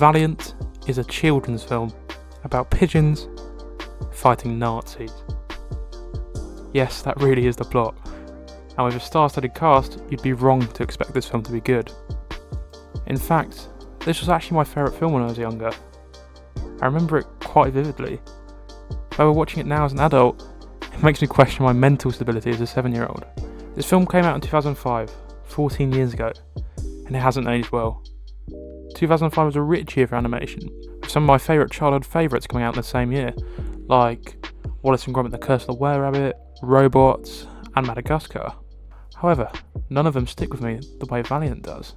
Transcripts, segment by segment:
Valiant is a children's film about pigeons fighting Nazis. Yes, that really is the plot. And with a star-studded cast, you'd be wrong to expect this film to be good. In fact, this was actually my favourite film when I was younger. I remember it quite vividly. However, watching it now as an adult, it makes me question my mental stability as a 7-year-old. This film came out in 2005, 14 years ago, and it hasn't aged well. 2005 was a rich year for animation, with some of my favourite childhood favourites coming out in the same year, like Wallace and Gromit: The Curse of the Were-Rabbit, Robots, and Madagascar. However, none of them stick with me the way Valiant does.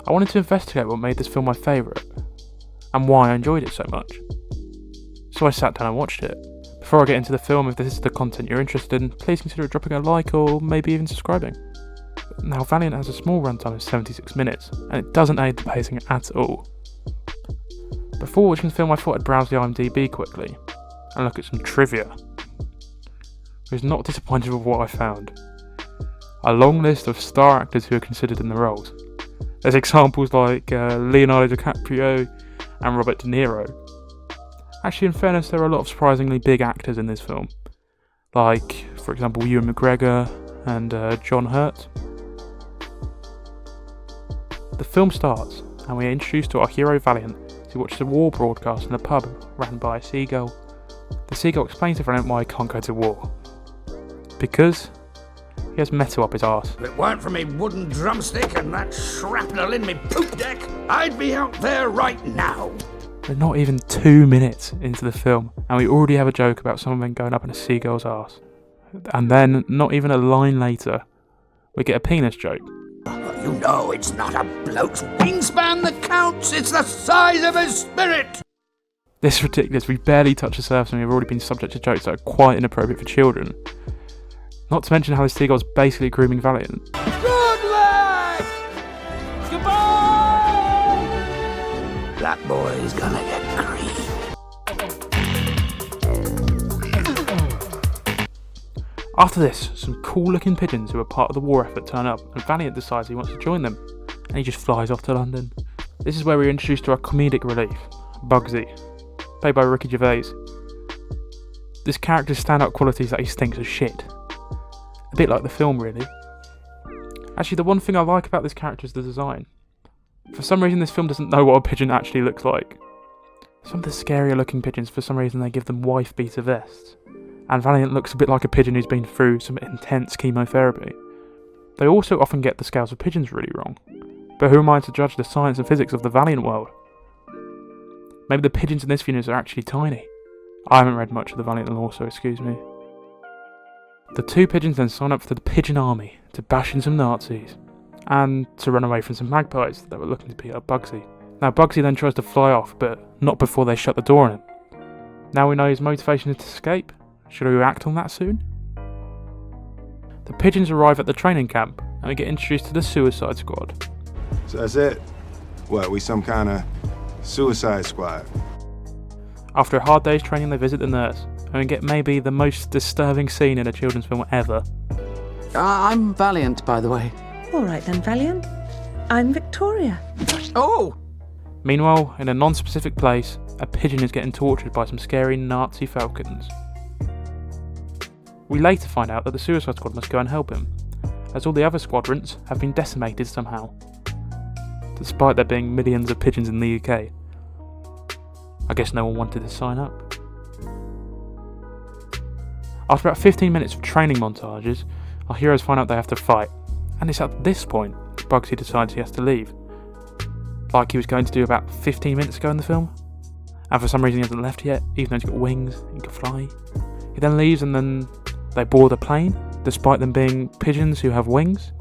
I wanted to investigate what made this film my favourite, and why I enjoyed it so much. So I sat down and watched it. Before I get into the film, if this is the content you're interested in, please consider dropping a like or maybe even subscribing. Now, Valiant has a small runtime of 76 minutes, and it doesn't aid the pacing at all. Before watching the film, I thought I'd browse the IMDb quickly, and look at some trivia. I was not disappointed with what I found. A long list of star actors who are considered in the roles. There's examples like Leonardo DiCaprio and Robert De Niro. Actually, in fairness, there are a lot of surprisingly big actors in this film, like, for example, Ewan McGregor and John Hurt. The film starts, and we are introduced to our hero Valiant, who watches a war broadcast in a pub ran by a seagull. The seagull explains to Valiant why he can't go to war. Because he has metal up his arse. If it weren't for me wooden drumstick and that shrapnel in me poop deck, I'd be out there right now. We're not even 2 minutes into the film, and we already have a joke about someone going up in a seagull's arse. And then, not even a line later, we get a penis joke. You know it's not a bloke's wingspan that counts, it's the size of his spirit! This is ridiculous, we barely touched the surface and we've already been subject to jokes that are quite inappropriate for children. Not to mention how the seagull's basically grooming Valiant. Good luck! Goodbye! That boy's gonna get green. After this, some cool looking pigeons who are part of the war effort turn up, and Valiant decides he wants to join them, and he just flies off to London. This is where we're introduced to our comedic relief, Bugsy, played by Ricky Gervais. This character's standout qualities that he stinks of shit. A bit like the film, really. Actually, the one thing I like about this character is the design. For some reason, this film doesn't know what a pigeon actually looks like. Some of the scarier looking pigeons, for some reason, they give them wife beater vests. And Valiant looks a bit like a pigeon who's been through some intense chemotherapy. They also often get the scales of pigeons really wrong, but who am I to judge the science and physics of the Valiant world? Maybe the pigeons in this universe are actually tiny. I haven't read much of the Valiant lore, so excuse me. The two pigeons then sign up for the Pigeon Army to bash in some Nazis, and to run away from some magpies that were looking to beat up Bugsy. Now Bugsy then tries to fly off, but not before they shut the door on him. Now we know his motivation is to escape. Should we act on that soon? The pigeons arrive at the training camp, and we get introduced to the Suicide Squad. So that's it? What, we some kind of suicide squad? After a hard day's training, they visit the nurse, and we get maybe the most disturbing scene in a children's film ever. I'm Valiant, by the way. All right then, Valiant. I'm Victoria. Oh! Meanwhile, in a non-specific place, a pigeon is getting tortured by some scary Nazi falcons. We later find out that the Suicide Squad must go and help him, as all the other squadrons have been decimated somehow, despite there being millions of pigeons in the UK. I guess no one wanted to sign up. After about 15 minutes of training montages, our heroes find out they have to fight, and it's at this point Bugsy decides he has to leave, like he was going to do about 15 minutes ago in the film, and for some reason he hasn't left yet, even though he's got wings, he can fly. He then leaves, and then they board a plane, despite them being pigeons who have wings.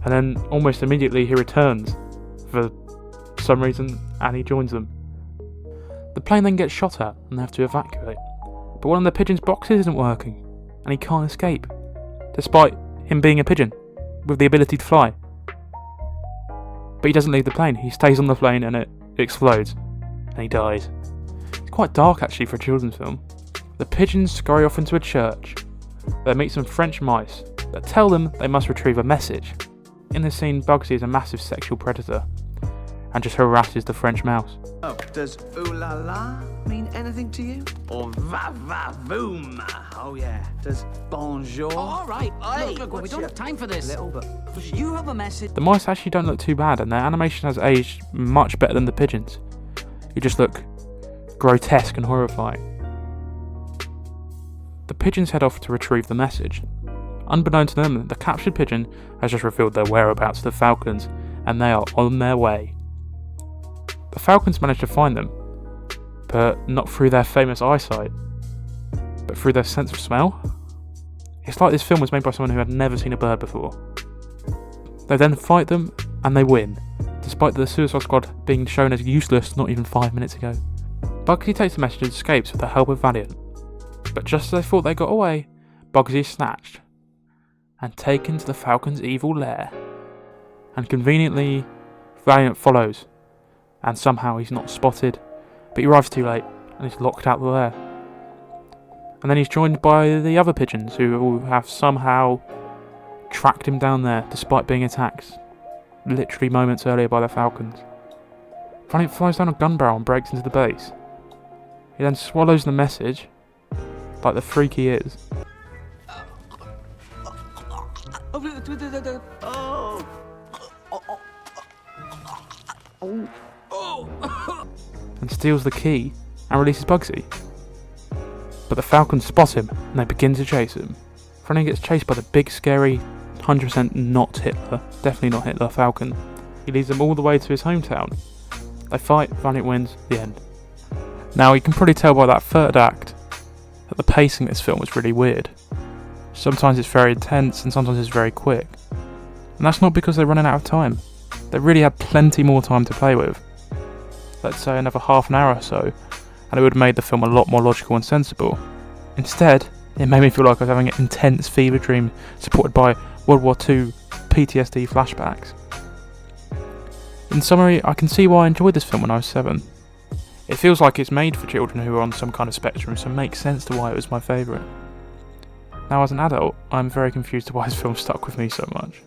And then, almost immediately, he returns for some reason, and he joins them. The plane then gets shot at, and they have to evacuate. But one of the pigeon's boxes isn't working, and he can't escape, despite him being a pigeon, with the ability to fly. But he doesn't leave the plane, he stays on the plane and it explodes, and he dies. It's quite dark actually for a children's film. The pigeons scurry off into a church. They meet some French mice that tell them they must retrieve a message. In this scene, Bugsy is a massive sexual predator, and just harasses the French mouse. Oh, does ooh la la mean anything to you? Or va va voom? Oh yeah. Does bonjour? Oh, all right. Hey, Look, we what's don't your have time for this. little but You have a message. The mice actually don't look too bad, and their animation has aged much better than the pigeons. You just look grotesque and horrifying. The pigeons head off to retrieve the message. Unbeknown to them, the captured pigeon has just revealed their whereabouts to the falcons, and they are on their way. The falcons manage to find them, but not through their famous eyesight, but through their sense of smell. It's like this film was made by someone who had never seen a bird before. They then fight them, and they win, despite the Suicide Squad being shown as useless not even 5 minutes ago. Bugsy takes the message and escapes with the help of Valiant, but just as they thought they got away, Bugsy is snatched and taken to the Falcon's evil lair. And conveniently, Valiant follows, and somehow he's not spotted, but he arrives too late and he's locked out the lair. And then he's joined by the other pigeons who have somehow tracked him down there despite being attacked literally moments earlier by the falcons. Valiant flies down a gun barrel and breaks into the base. He then swallows the message, like the freak he is. And steals the key and releases Bugsy. But the falcons spot him and they begin to chase him. Valiant gets chased by the big scary 100% not Hitler, definitely not Hitler, falcon. He leads them all the way to his hometown. They fight, Valiant wins, the end. Now you can probably tell by that third act that the pacing of this film is really weird. Sometimes it's very intense and sometimes it's very quick. And that's not because they're running out of time. They really had plenty more time to play with. Let's say another half an hour or so, and it would have made the film a lot more logical and sensible. Instead, it made me feel like I was having an intense fever dream supported by World War II PTSD flashbacks. In summary, I can see why I enjoyed this film when I was 7. It feels like it's made for children who are on some kind of spectrum, so it makes sense to why it was my favourite. Now as an adult, I'm very confused to why this film stuck with me so much.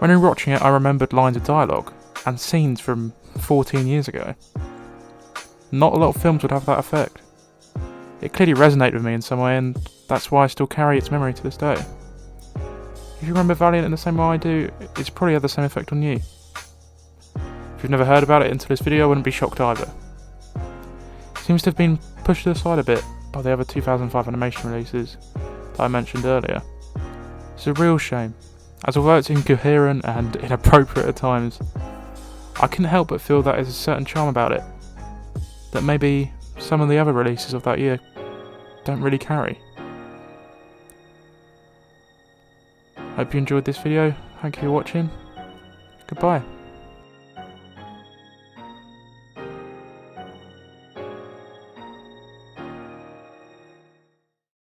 When rewatching it, I remembered lines of dialogue and scenes from 14 years ago. Not a lot of films would have that effect. It clearly resonated with me in some way, and that's why I still carry its memory to this day. If you remember Valiant in the same way I do, it's probably had the same effect on you. If you've never heard about it until this video, I wouldn't be shocked either. It seems to have been pushed to the side a bit by the other 2005 animation releases that I mentioned earlier. It's a real shame, as although it's incoherent and inappropriate at times, I couldn't help but feel that there's a certain charm about it that maybe some of the other releases of that year don't really carry. Hope you enjoyed this video, thank you for watching, goodbye.